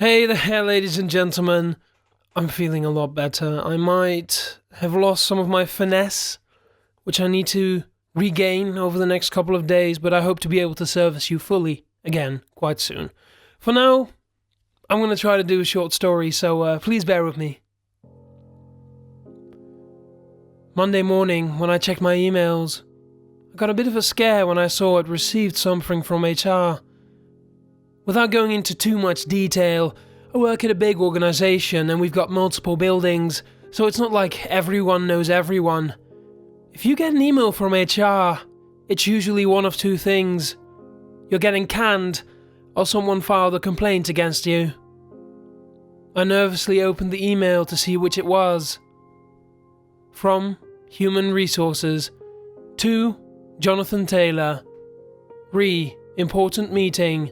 Hey there, ladies and gentlemen. I'm feeling a lot better. I might have lost some of my finesse, which I need to regain over the next couple of days, but I hope to be able to service you fully again quite soon. For now, I'm going to try to do a short story, so please bear with me. Monday morning, when I checked my emails, I got a bit of a scare when I saw I'd received something from HR. Without going into too much detail, I work at a big organisation and we've got multiple buildings, so it's not like everyone knows everyone. If you get an email from HR, it's usually one of two things. You're getting canned, or someone filed a complaint against you. I nervously opened the email to see which it was. From Human Resources to Jonathan Taylor. Important meeting.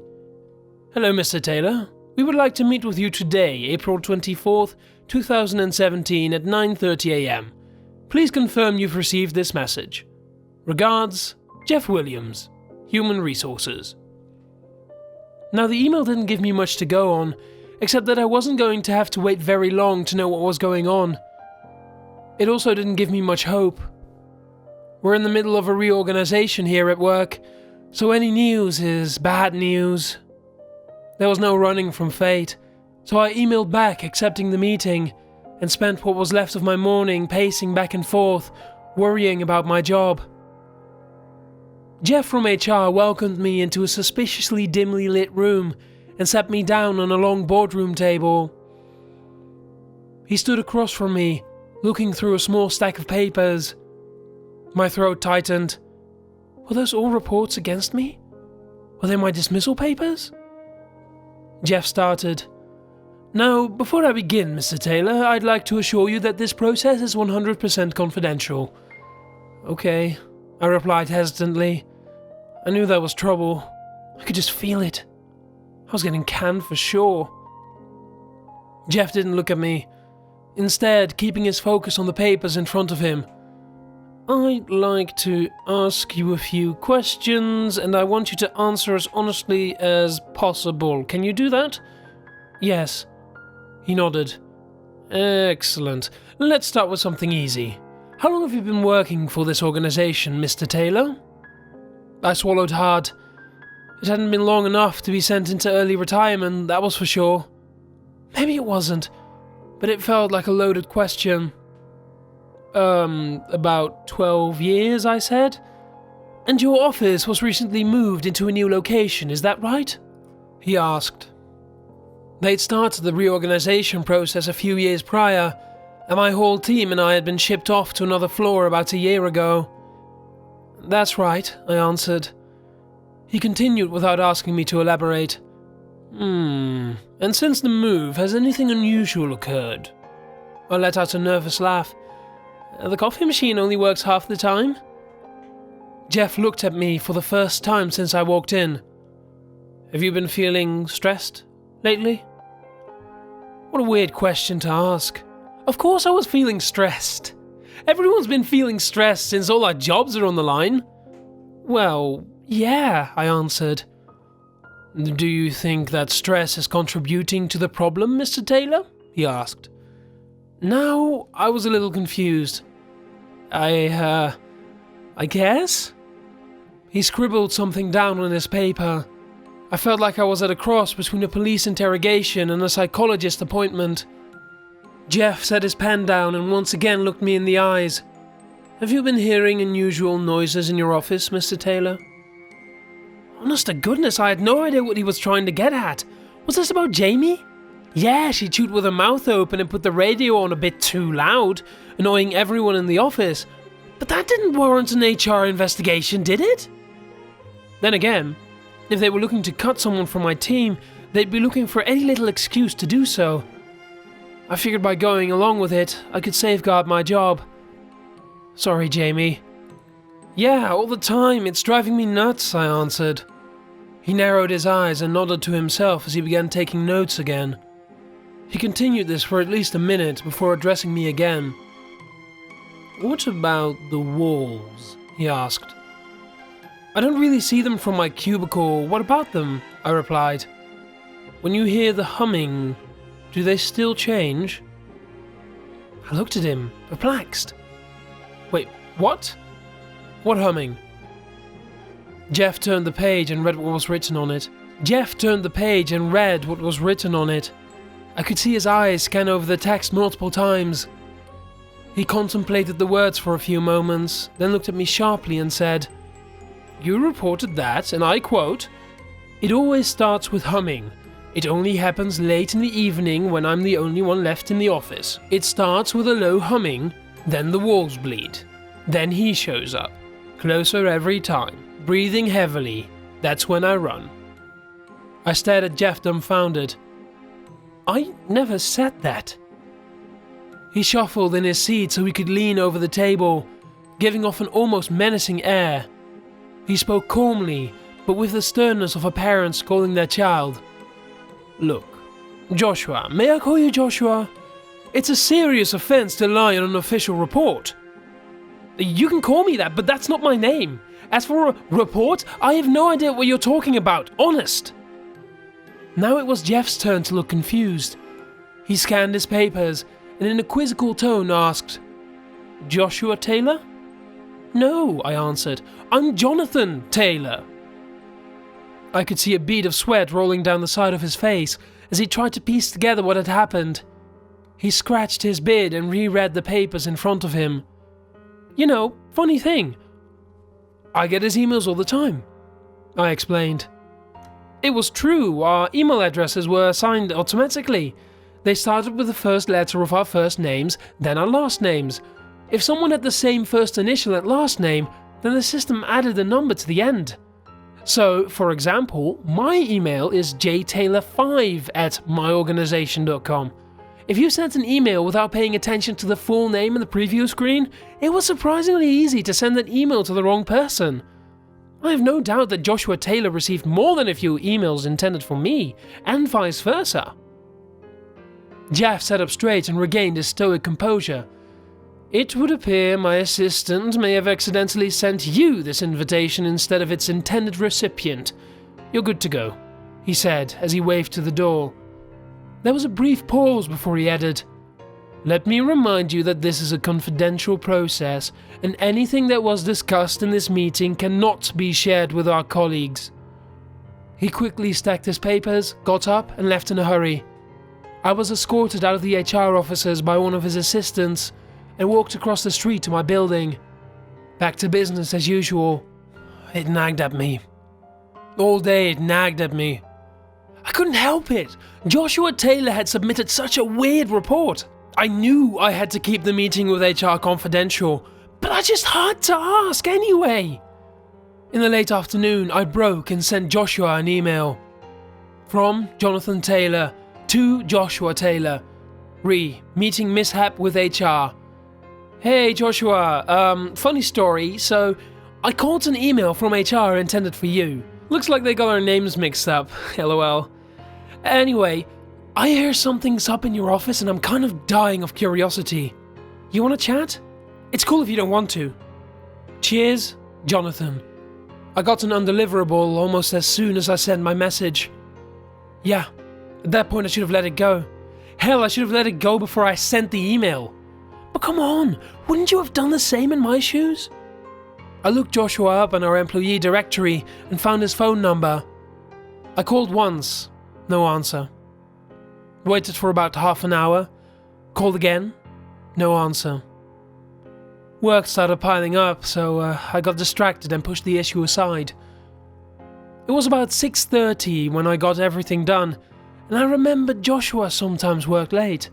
Hello, Mr. Taylor. We would like to meet with you today, April 24th, 2017 at 9:30 a.m. Please confirm you've received this message. Regards, Jeff Williams, Human Resources. Now, the email didn't give me much to go on, except that I wasn't going to have to wait very long to know what was going on. It also didn't give me much hope. We're in the middle of a reorganization here at work, so any news is bad news. There was no running from fate, so I emailed back accepting the meeting and spent what was left of my morning pacing back and forth, worrying about my job. Jeff from HR welcomed me into a suspiciously dimly lit room and sat me down on a long boardroom table. He stood across from me, looking through a small stack of papers. My throat tightened. Were those all reports against me? Were they my dismissal papers? Jeff started. Now, before I begin, Mr. Taylor, I'd like to assure you that this process is 100% confidential. Okay, I replied hesitantly. I knew there was trouble. I could just feel it. I was getting canned for sure. Jeff didn't look at me. Instead, keeping his focus on the papers in front of him. I'd like to ask you a few questions, and I want you to answer as honestly as possible. Can you do that? Yes. He nodded. Excellent. Let's start with something easy. How long have you been working for this organization, Mr. Taylor? I swallowed hard. It hadn't been long enough to be sent into early retirement, that was for sure. Maybe it wasn't, but it felt like a loaded question. About 12 years, I said. And your office was recently moved into a new location, is that right? He asked. They'd started the reorganization process a few years prior, and my whole team and I had been shipped off to another floor about a year ago. That's right, I answered. He continued without asking me to elaborate. And since the move, has anything unusual occurred? I let out a nervous laugh. The coffee machine only works half the time. Jeff looked at me for the first time since I walked in. Have you been feeling stressed lately? What a weird question to ask. Of course I was feeling stressed. Everyone's been feeling stressed since all our jobs are on the line. Well, yeah, I answered. Do you think that stress is contributing to the problem, Mr. Taylor? He asked. Now, I was a little confused. I guess? He scribbled something down on his paper. I felt like I was at a cross between a police interrogation and a psychologist appointment. Jeff set his pen down and once again looked me in the eyes. Have you been hearing unusual noises in your office, Mr. Taylor? Honest to goodness, I had no idea what he was trying to get at. Was this about Jamie? Yeah, she chewed with her mouth open and put the radio on a bit too loud, annoying everyone in the office. But that didn't warrant an HR investigation, did it? Then again, if they were looking to cut someone from my team, they'd be looking for any little excuse to do so. I figured by going along with it, I could safeguard my job. Sorry, Jamie. Yeah, all the time, it's driving me nuts, I answered. He narrowed his eyes and nodded to himself as he began taking notes again. He continued this for at least a minute before addressing me again. What about the walls? He asked. I don't really see them from my cubicle. What about them? I replied. when you hear the humming, do they still change? I looked at him, perplexed. Wait, what? What humming? Jeff turned the page and read what was written on it. I could see his eyes scan over the text multiple times. He contemplated the words for a few moments, then looked at me sharply and said, "You reported that, and I quote, 'It always starts with humming. It only happens late in the evening when I'm the only one left in the office. It starts with a low humming, then the walls bleed. Then he shows up, closer every time, breathing heavily. That's when I run.'" I stared at Jeff dumbfounded. "I never said that." He shuffled in his seat so he could lean over the table, giving off an almost menacing air. He spoke calmly, but with the sternness of a parent scolding their child. "Look, Joshua, may I call you Joshua? It's a serious offense to lie on an official report." "You can call me that, but that's not my name. As for a report, I have no idea what you're talking about, honest." Now it was Jeff's turn to look confused. He scanned his papers and in a quizzical tone asked, "Joshua Taylor?" "No," I answered. "I'm Jonathan Taylor." I could see a bead of sweat rolling down the side of his face as he tried to piece together what had happened. He scratched his beard and reread the papers in front of him. "You know, funny thing. I get his emails all the time," I explained. It was true, our email addresses were assigned automatically. They started with the first letter of our first names, then our last names. If someone had the same first initial and last name, then the system added a number to the end. So, for example, my email is jtaylor5@myorganization.com. If you sent an email without paying attention to the full name in the preview screen, it was surprisingly easy to send an email to the wrong person. I have no doubt that Joshua Taylor received more than a few emails intended for me, and vice versa. Jeff sat up straight and regained his stoic composure. "It would appear my assistant may have accidentally sent you this invitation instead of its intended recipient. You're good to go," he said as he waved to the door. There was a brief pause before he added, "Let me remind you that this is a confidential process, and anything that was discussed in this meeting cannot be shared with our colleagues." He quickly stacked his papers, got up, and left in a hurry. I was escorted out of the HR offices by one of his assistants and walked across the street to my building. Back to business as usual. It nagged at me. All day it nagged at me. I couldn't help it. Joshua Taylor had submitted such a weird report. I knew I had to keep the meeting with HR confidential, but I just had to ask anyway. In the late afternoon, I broke and sent Joshua an email. From Jonathan Taylor to Joshua Taylor. Meeting mishap with HR. Hey Joshua, funny story, so I caught an email from HR intended for you. Looks like they got our names mixed up, lol. Anyway, I hear something's up in your office and I'm kind of dying of curiosity. You wanna chat? It's cool if you don't want to. Cheers, Jonathan. I got an undeliverable almost as soon as I sent my message. Yeah, at that point I should have let it go. Hell, I should have let it go before I sent the email. But come on, wouldn't you have done the same in my shoes? I looked Joshua up in our employee directory and found his phone number. I called once, no answer. Waited for about half an hour, called again, no answer. Work started piling up, so I got distracted and pushed the issue aside. It was about 6:30 when I got everything done, and I remembered Joshua sometimes worked late.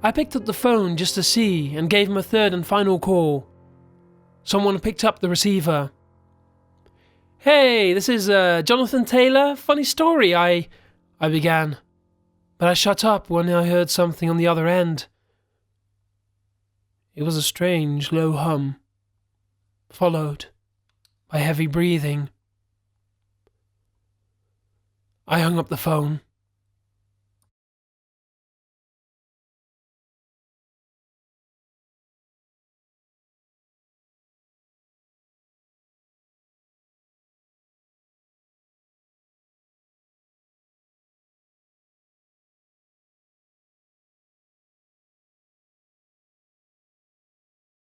I picked up the phone just to see and gave him a third and final call. Someone picked up the receiver. Hey, this is Jonathan Taylor. Funny story, I began. But I shut up when I heard something on the other end. It was a strange, low hum, followed by heavy breathing. I hung up the phone.